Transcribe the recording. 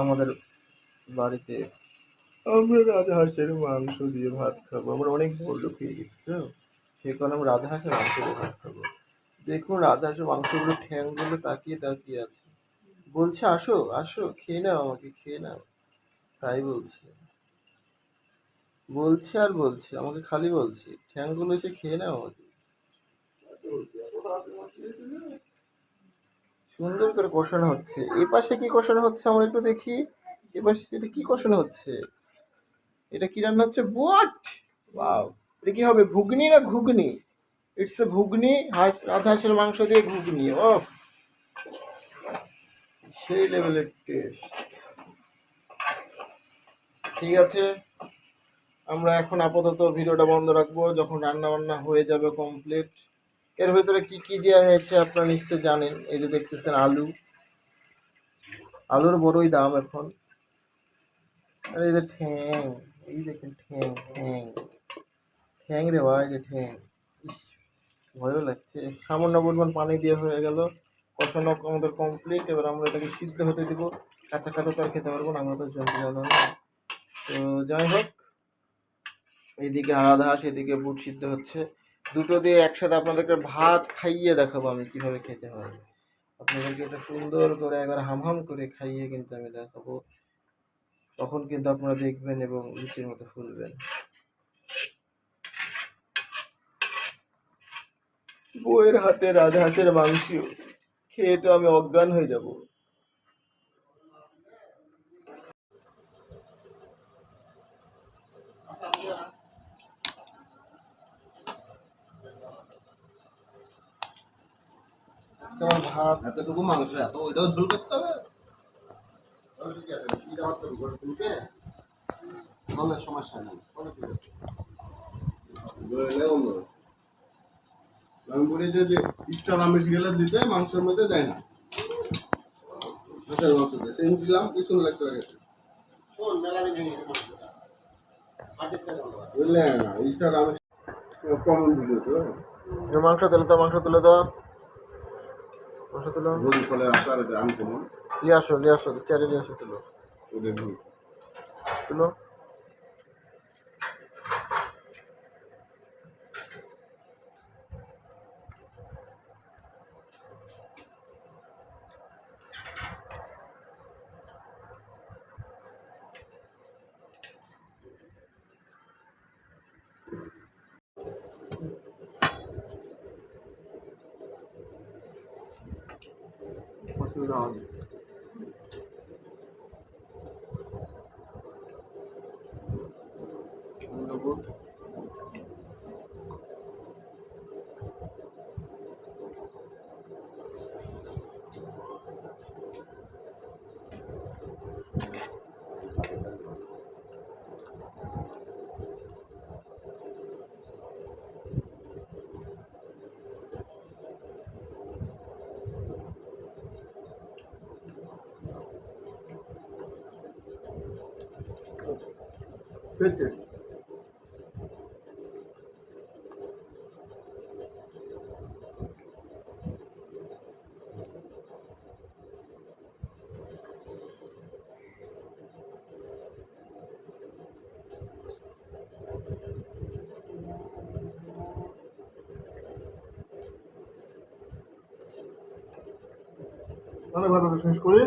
আমাদের বাড়িতে আমরা রাজহাঁসের মাংস দিয়ে ভাত খাবো। আমরা অনেক বড়লোক হয়ে গেছি তো, সেই কারণে আমরা রাজহাঁসের মাংস দিয়ে ভাত খাবো। দেখুন রাজহাঁসের মাংসগুলো ঠ্যাংগুলো তাকিয়ে তাকিয়ে আছে, বলছে আসো আসো খেয়ে নাও, আমাকে খেয়ে নাও। তাই বলছে বলছে আর বলছে, আমাকে খালি বলছে ঠ্যাংগুলো এসে খেয়ে নাও আমাকে। সুন্দর করে কষানো হচ্ছে। এ পাশে কি কষানো হচ্ছে আমরা একটু দেখি। এ পাশে এটা কি কষানো হচ্ছে? এটা কি রান্না হচ্ছে? What, wow! এটা কি হবে, ঘুগনি না ঘুগনি? ইটস এ ঘুগনি, রাজহাঁসের মাংস দিয়ে ঘুগনি। ওফ, সেই লেভেলের টেস্ট। ঠিক আছে, আমরা এখন আপাতত ভিডিওটা বন্ধ রাখবো। যখন রান্না বান্না হয়ে যাবে কমপ্লিট, এর ভেতরে কি কি দেওয়া হয়েছে আপনারা নিশ্চয় জানেন। এই যে দেখতেছেন আলু, আলুর বড়ই দাম এখন। আর এই যে ঠ্যাং, এই দেখেন ঠ্যাং ঠ্যাং ঠ্যাং রে ভাই, যে ঠ্যাং, ইস, ভয়ও লাগছে। সামান্য পরিমাণ পানি দিয়ে হয়ে গেল, কষানো আমাদের কমপ্লিট। এবার আমরা এটাকে সিদ্ধ হতে দিব। কাঁচা কাঁচা তো আর খেতে পারবো না, আমরা তো জল জানো না। তো যাই হোক, এইদিকে আলাদা হাঁস, এদিকে বুট সিদ্ধ হচ্ছে। দুটো দিয়ে একসাথে আপনাদেরকে ভাত খাইয়ে দেখাবো আমি কিভাবে খেতে হয়। আপনাদেরকে এটা সুন্দর করে একবার হামহাম করে খাইয়ে কিন্তু আমি দেখাবো, তখন কিন্তু আপনারা দেখবেন এবং লুচির মতো ফুলবেন। বউয়ের হাতে রাজহাঁসের মাংস খেয়ে তো আমি অজ্ঞান হয়ে যাব। তোমার ভাত এতটুকু মাংস, এত ওইটাও ঝোল করতে হবে? সমস্যা নেই, আমি বলি যে স্টার আমিষ গেলে দিতে মাংসের মধ্যে দেয় না, মাংস দেয় সেই দিলাম, কি সুন্দর লাগছে গেছে বুঝলেন। স্টার আমিষ কমন ভিডিও তো। মাংস তুলে দাও, মাংস তুলে দাও, মাংস তুলো। হলুদ ফলের আচার আমি কমন নিয়ে আসো, নিয়ে আসো, চেয়ারে নিয়ে আসো, তুলো ওদের তুলো। অসুবিধা হয়নি। পেটে অনেক ভালো শেষ করি।